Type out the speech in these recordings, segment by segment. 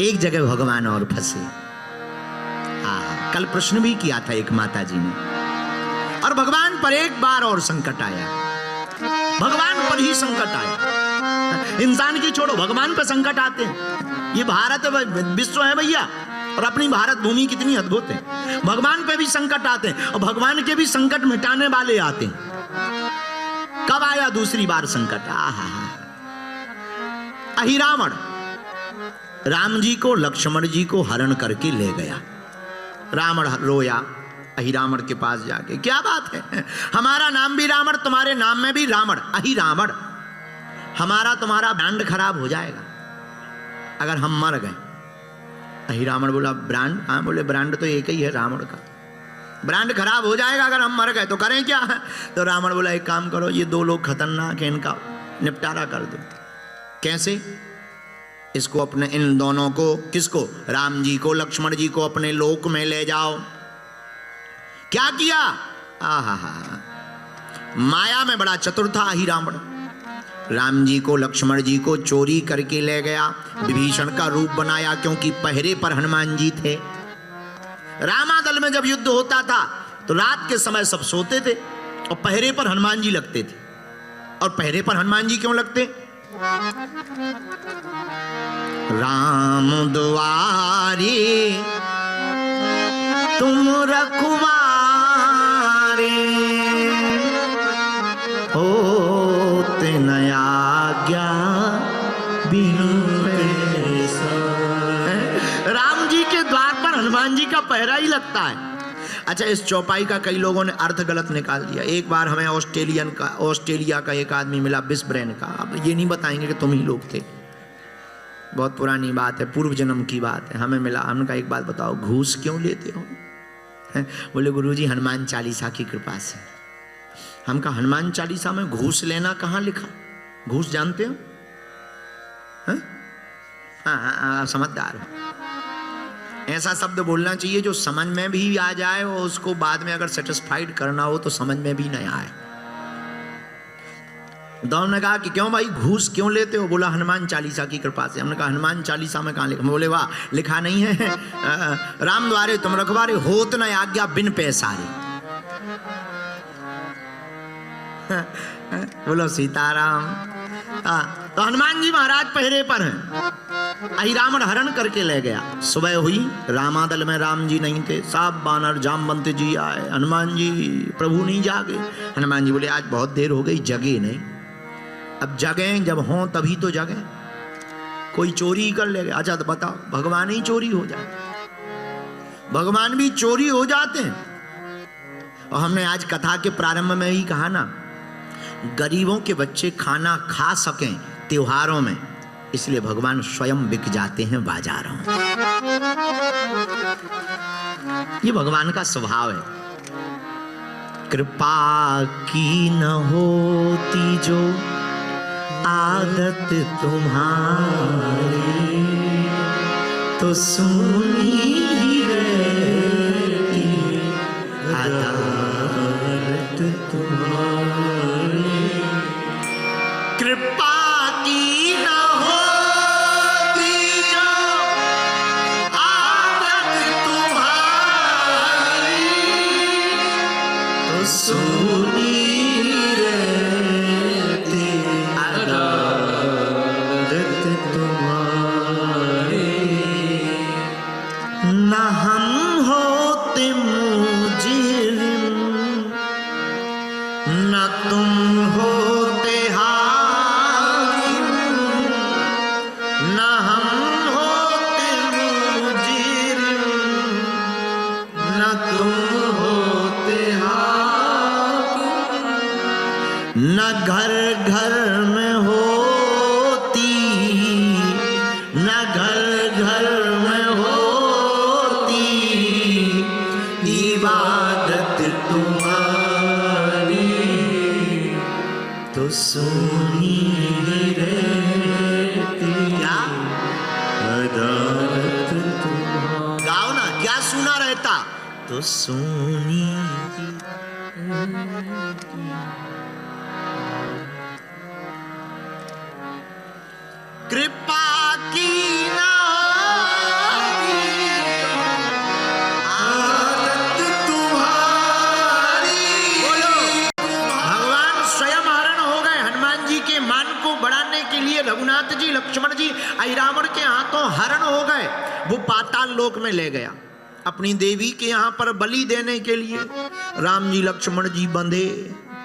एक जगह भगवान और फंसे। कल प्रश्न भी किया था एक माता जी ने, और भगवान पर एक बार और संकट आया, भगवान पर ही संकट आया। इंसान की छोड़ो, भगवान पर संकट आते हैं। ये भारत विश्व है भैया, और अपनी भारत भूमि कितनी अद्भुत है। भगवान पे भी संकट आते हैं, और भगवान के भी संकट मिटाने वाले आते हैं। कब आया दूसरी बार संकट? अहिरावण राम जी को, लक्ष्मण जी को हरण करके ले गया। रावण रोया अहिरावण के पास जाके, क्या बात है, हमारा नाम भी रावण, तुम्हारे नाम में भी रावण, अहिरावण, हमारा तुम्हारा ब्रांड खराब हो जाएगा अगर हम मर गए। अहिरावण बोला ब्रांड? हाँ, बोले ब्रांड तो एक ही है रावण का, ब्रांड खराब हो जाएगा अगर हम मर गए तो करें क्या? तो रावण बोला एक काम करो, ये दो लोग खतरनाक हैं, इनका निपटारा कर दो। कैसे? इसको अपने, इन दोनों को, किसको? राम जी को, लक्ष्मण जी को अपने लोक में ले जाओ। क्या किया? माया में बड़ा चतुर था अहिरावण। राम जी को, लक्ष्मण जी को चोरी करके ले गया, विभीषण का रूप बनाया, क्योंकि पहरे पर हनुमान जी थे। रामादल में जब युद्ध होता था तो रात के समय सब सोते थे और पहरे पर हनुमान जी लगते थे। और पहरे पर हनुमान जी क्यों लगते? राम दुआरे तुम रखवारे, होते न आज्ञा बिनु पैसा। राम जी के द्वार पर हनुमान जी का पहरा ही लगता है। अच्छा, इस चौपाई का कई लोगों ने अर्थ गलत निकाल दिया। एक बार हमें ऑस्ट्रेलिया का एक आदमी मिला, बिस्ब्रेन का। अब ये नहीं बताएंगे कि तुम ही लोग थे, बहुत पुरानी बात है, पूर्व जन्म की बात है। हमें मिला, हमने कहा एक बात बताओ, घूस क्यों लेते हो? बोले गुरुजी हनुमान चालीसा की कृपा से। हम कहा हनुमान चालीसा में घूस लेना कहाँ लिखा? घूस जानते हो? हाँ, समझदार हो। ऐसा शब्द बोलना चाहिए जो समझ में भी आ जाए और उसको बाद में अगर सेटिस्फाइड करना हो तो समझ में भी नहीं आए। तो ने कहा कि क्यों भाई घूस क्यों लेते हो? बोला हनुमान चालीसा की कृपा से। हमने कहा हनुमान चालीसा में कहाँ लिखा? बोले वाह, लिखा नहीं है, राम द्वारे तुम रखवारे, होत न आज्ञा बिन पैसारे। बोलो सीताराम। तो हनुमान जी महाराज पहरे पर हैं। अहिरावण हरण करके ले गया। सुबह हुई, रामादल में राम जी नहीं थे, सब बानर जामवंत जी आए। हनुमान जी प्रभु नहीं जागे। हनुमान जी बोले आज बहुत देर हो गई, जगे नहीं। अब जगे जब हों तभी तो जगे, कोई चोरी ही कर ले गया। अच्छा तो बताओ, भगवान ही चोरी हो जाए? भगवान भी चोरी हो जाते हैं। और हमने आज कथा के प्रारंभ में ही कहा ना, गरीबों के बच्चे खाना खा सकें त्योहारों में, इसलिए भगवान स्वयं बिक जाते हैं बाजारों में। ये भगवान का स्वभाव है। कृपा की न होती जो आदत तुम्हारी, तो सुनी ही रहती अदालत तुम्हारी। कृपा की न होती जो आदत तुम्हारी, तो सुनी रहती अदालत तुम्हारी। न हम होते मुजरिम, न तुम होते हाकिम, न हम होते मुजरिम, न तुम होते हाकिम। न घर घर में होती, न घर घर में होती इबादत तुम्हारी, तो सुनी रहती क्या अदालत तुम्हारी। गाओ ना, क्या सुना रहता? तो सुनी। कृपा की ना अहिरावण के हाथों हरण हो गए, वो पाताल लोक में ले गया अपनी देवी के यहाँ पर बलि देने के लिए। राम जी लक्ष्मण जी बंधे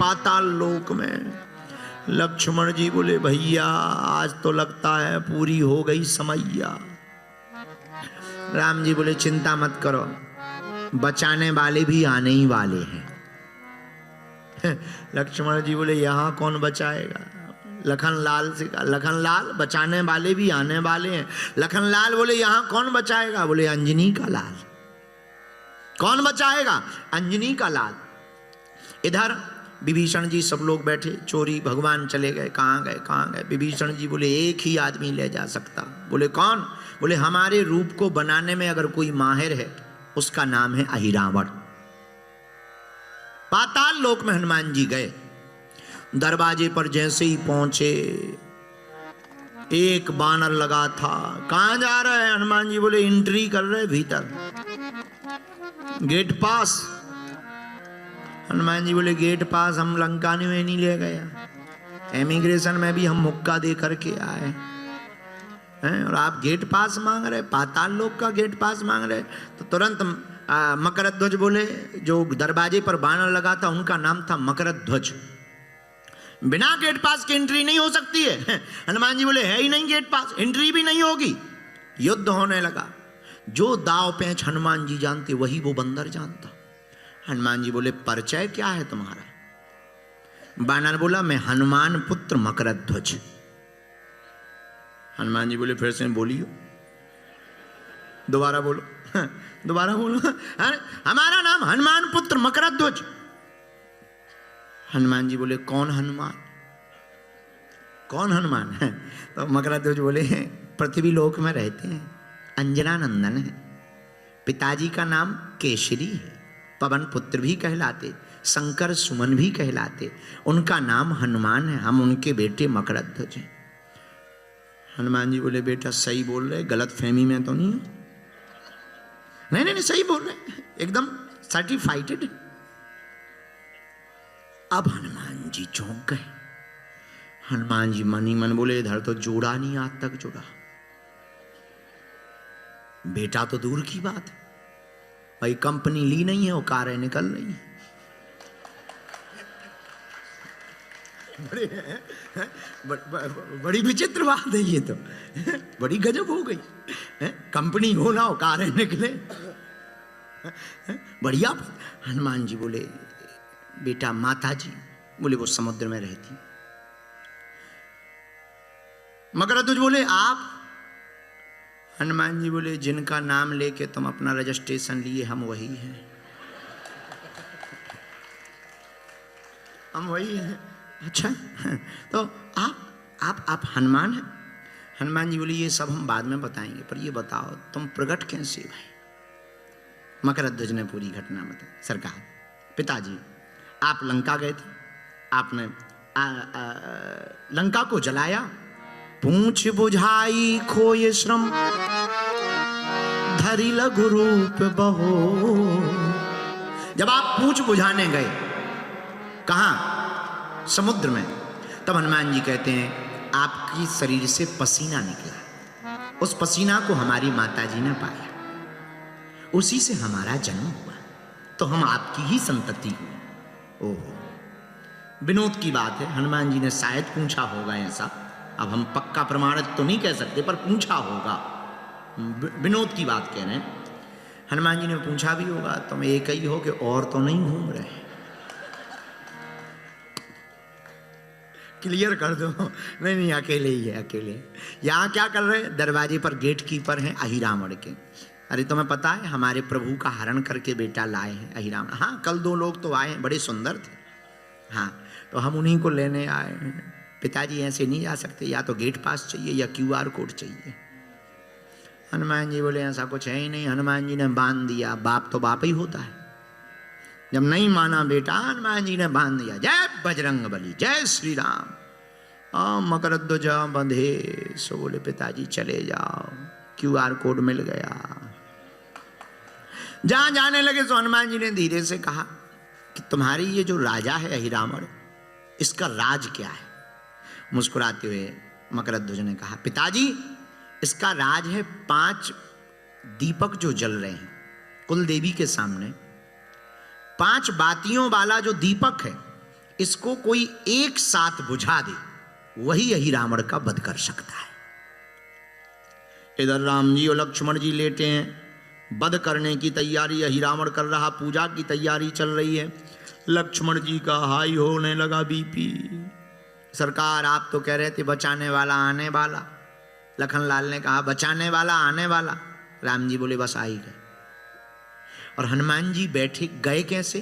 पाताल लोक में। लक्ष्मण जी बोले भैया आज तो लगता है पूरी हो गई समैया। राम जी बोले चिंता मत करो, बचाने वाले भी आने ही वाले हैं। लक्ष्मण जी बोले यहाँ कौन बचाएगा? लखनलाल से कहा लखनलाल बचाने वाले भी आने वाले हैं। लखनलाल बोले यहाँ कौन बचाएगा? बोले अंजनी का लाल। कौन बचाएगा? अंजनी का लाल। इधर विभीषण जी सब लोग बैठे, चोरी भगवान चले गए। कहाँ गए कहाँ गए? विभीषण जी बोले एक ही आदमी ले जा सकता। बोले कौन? बोले हमारे रूप को बनाने में अगर कोई माहिर है उसका नाम है अहिरावण। पाताल लोक में हनुमान जी गए। दरवाजे पर जैसे ही पहुंचे एक बानर लगा था। कहां जा रहे हैं? हनुमान जी बोले एंट्री कर रहे भीतर, गेट पास। हनुमान जी बोले गेट पास हम लंका में नहीं ले गया, इमिग्रेशन में भी हम मुक्का दे करके आए हैं और आप गेट पास मांग रहे, पाताल लोक का गेट पास मांग रहे। तो तुरंत मकरध्वज बोले, जो दरवाजे पर बानर लगा था उनका नाम था मकरध्वज। बिना गेट पास की एंट्री नहीं हो सकती है। हनुमान जी बोले है ही नहीं गेट पास, एंट्री भी नहीं होगी। युद्ध होने लगा। जो दाव पेंच हनुमान जी जानते वही वो बंदर जानता। हनुमान जी बोले परिचय क्या है तुम्हारा? बानर बोला मैं हनुमान पुत्र मकरध्वज। हनुमान जी बोले फिर से बोलियो, दोबारा बोलो, दोबारा बोलो। हमारा नाम हनुमान पुत्र मकरध्वज। हनुमान जी बोले कौन हनुमान? कौन हनुमान है? तो मकरध्वज बोले पृथ्वी लोक में रहते हैं, अंजना नंदन है, पिताजी का नाम केशरी है, पवन पुत्र भी कहलाते, शंकर सुमन भी कहलाते, उनका नाम हनुमान है, हम उनके बेटे मकरध्वज हैं। हनुमान जी बोले बेटा सही बोल रहे, गलत फहमी में तो नहीं है? नहीं नहीं नहीं सही बोल रहे, एकदम सर्टिफाइड। अब हनुमान जी चौंक गए। हनुमान जी मन ही मन बोले इधर तो जोड़ा नहीं आज तक जुड़ा, बेटा तो दूर की बात है, भाई कंपनी ली नहीं है, वो कारें निकल रही है। बड़ी विचित्र बात है ये तो, बड़ी गजब हो गई। कंपनी हो ना हो कारें निकले, बढ़िया। हनुमान जी बोले बेटा माता जी, बोले वो समुद्र में रहती। मकरध्वज बोले आप? हनुमान जी बोले जिनका नाम लेके तुम अपना रजिस्ट्रेशन लिए हम वही हैं, हम वही हैं। अच्छा तो आप हनुमान हैं? हनुमान जी बोले ये सब हम बाद में बताएंगे, पर ये बताओ तुम प्रकट कैसे भाई? मकरध्वज ने पूरी घटना बताई। सरकार पिताजी आप लंका गए थे, आपने लंका को जलाया, पूंछ बुझाई खोए श्रम, धरि लघु रूप बहो। जब आप पूंछ बुझाने गए कहां? समुद्र में। तब हनुमान जी कहते हैं आपकी शरीर से पसीना निकला, उस पसीना को हमारी माताजी ने पाया, उसी से हमारा जन्म हुआ, तो हम आपकी ही संतति हुए। ओह विनोद की बात है, हनुमान जी ने शायद पूछा होगा ऐसा, अब हम पक्का प्रमाणित तो नहीं कह सकते, पर पूछा होगा, विनोद की बात कह रहे हैं। हनुमान जी ने पूछा भी होगा तुम एक ही हो कि और तो नहीं घूम रहे? क्लियर कर दो। नहीं नहीं अकेले ही है, अकेले। यहाँ क्या कर रहे हैं? दरवाजे पर गेट कीपर हैं अहिरावण के। अरे तुम्हें पता है हमारे प्रभु का हरण करके बेटा लाए हैं अहिरावण। हाँ कल 2 लोग तो आए हैं, बड़े सुंदर थे। हाँ तो हम उन्हीं को लेने आए हैं। पिताजी ऐसे नहीं जा सकते, या तो गेट पास चाहिए या QR कोड चाहिए। हनुमान जी बोले ऐसा कुछ है ही नहीं। हनुमान जी ने बांध दिया, बाप तो बाप ही होता है। जब नहीं माना बेटा, हनुमान जी ने बांध दिया, जय बजरंग बली, जय श्री राम। मकरध्वज बंधे, सो बोले पिताजी चले जाओ, QR कोड मिल गया। जहां जाने लगे तो हनुमान जी ने धीरे से कहा कि तुम्हारी ये जो राजा है अहिरावण, इसका राज क्या है? मुस्कुराते हुए मकरध्वज ने कहा पिताजी इसका राज है 5 दीपक जो जल रहे हैं कुल देवी के सामने। 5 बातियों वाला जो दीपक है, इसको कोई एक साथ बुझा दे, वही यही रावण का वध कर सकता है। इधर राम जी और लक्ष्मण जी लेटे हैं, वध करने की तैयारी यही रावण कर रहा, पूजा की तैयारी चल रही है। लक्ष्मण जी का हाई होने लगा बीपी। सरकार आप तो कह रहे थे बचाने वाला आने वाला। लखनलाल ने कहा बचाने वाला आने वाला। राम जी बोले बस आ ही गए। और हनुमान जी बैठे गए कैसे?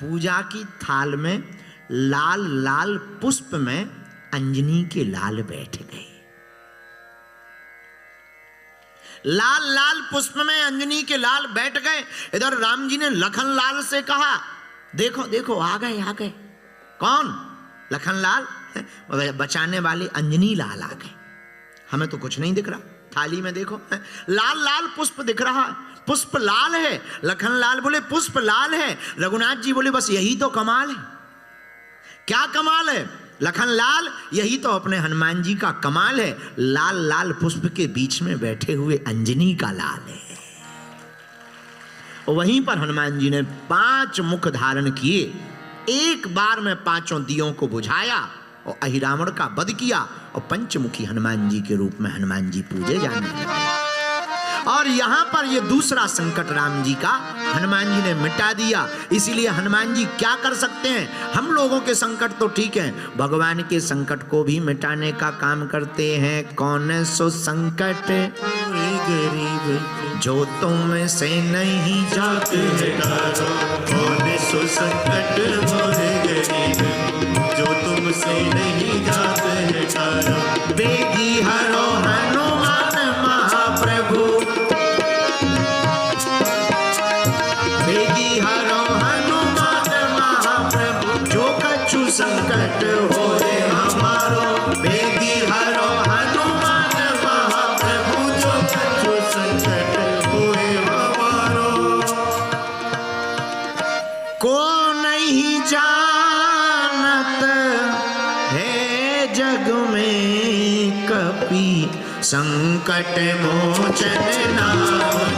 पूजा की थाल में लाल लाल पुष्प में अंजनी के लाल बैठ गए। लाल लाल पुष्प में अंजनी के लाल बैठ गए। इधर राम जी ने लखनलाल से कहा देखो देखो आ गए आ गए। कौन? लखनलाल। बचाने वाले अंजनी लाल आ गए। हमें तो कुछ नहीं दिख रहा, थाली में देखो लाल लाल पुष्प दिख रहा, पुष्प लाल है। लखनलाल बोले पुष्प लाल है। रघुनाथ जी बोले बस यही तो कमाल है। क्या कमाल है? लखनलाल यही तो अपने हनुमान जी का कमाल है। लाल लाल पुष्प के बीच में बैठे हुए अंजनी का लाल है। वहीं पर हनुमान जी ने 5 मुख धारण किए, एक बार में 5 दियों को बुझाया और अहिरावण का वध किया। और पंचमुखी हनुमान जी के रूप में हनुमान जी पूजे जाने लगे। और यहां पर ये दूसरा संकट राम जी का हनुमान जी ने मिटा दिया। इसीलिए हनुमान जी क्या कर सकते हैं? हम लोगों के संकट तो ठीक है, भगवान के संकट को भी मिटाने का काम करते हैं। कौन सो संकट गरीब जो तुम से नहीं जाते तारो, कौन सो संकट मोरे गरीब जो तुमसे नहीं जाते तारो। बेगी हरो हनुमान महाप्रभु, बेगी हरो हनुमान महाप्रभु, जो कछु संकट होए हमारो। बेगी हरो हनुमान महाप्रभु, जो कछु संकट होए हमारो। को नहीं जानत है जग में कपि, संकट मोचन नाम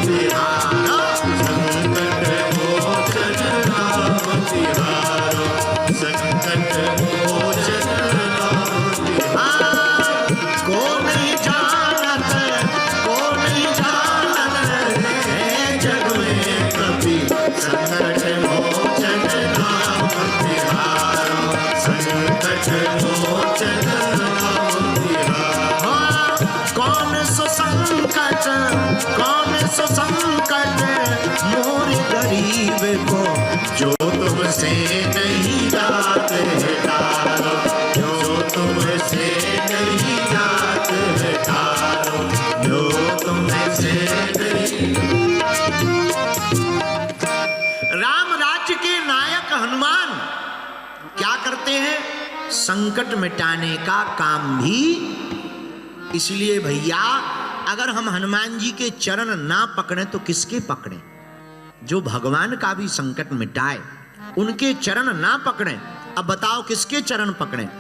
तिहारो। संकट मोचन नाम तिहारो, संकट मोचन नाम तिहारो। को नहीं जानत है जग में कपि, संकट मोचन नाम तिहारो। संकट मोचन नाम तिहारो। कौन सो संकट मोर गरीब को, जो तुमसे नहीं जाते तारो। जो तुमसे नहीं जाते तारो, जो तुमसे नहीं। राम राज्य के नायक हनुमान क्या करते हैं? संकट मिटाने का काम भी। इसलिए भैया अगर हम हनुमान जी के चरण ना पकड़े तो किसके पकड़े? जो भगवान का भी संकट मिटाए उनके चरण ना पकड़े। अब बताओ किसके चरण पकड़े?